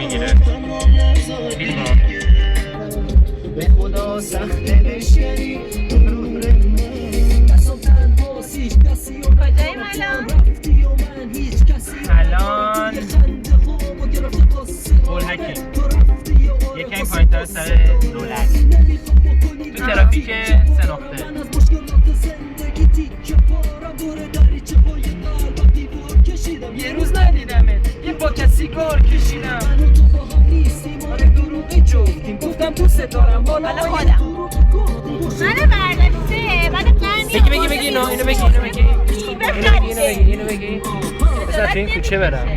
میگیره. فیلمو به خدا سخته بشکنی غرور من دستم تنهاست هیچ کسی و کجاییم الان؟ رفتی و من هیچ کسی الان گلهکی یکی پایین تر سر دولت تو ترافیک 3 نقطه. یه روز ندیدمت یه با کسی کار کشیدم آره دروغی جفتیم گفتم دوست دارم حالا خودم منو برداشته بعد قرمی بگی اینو بگی بذار تو این کوچه برم.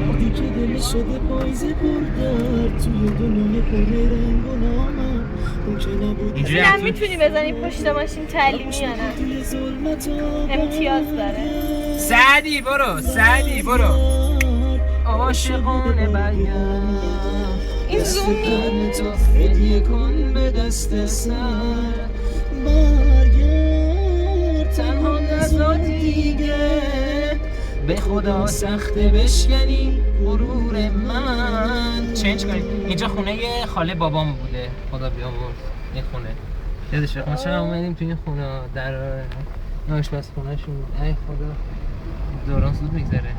وقتی که دل شده پاییزه بردر توی دنیای پر رنگ و نامم اون که نبود اینجوری هم حتمی میتونی بزنی پشت ماشین تعلیمی یا نه؟ توی ظلمت امتیاز داره. سعدی برو عاشقانه برگرد این زوم نیست. تو هدیه کن به دست سر برگرد تنها نزا دیگه به خدا سخته بشکنی غرور من چنج کنیم. اینجا خونه یه خاله بابام بوده، خدا بیامرز. این خونه یادش ما چرا اومدیم تو این خونه در آشپزخونه‌شون بود. ای خدا دوران زود میگذره.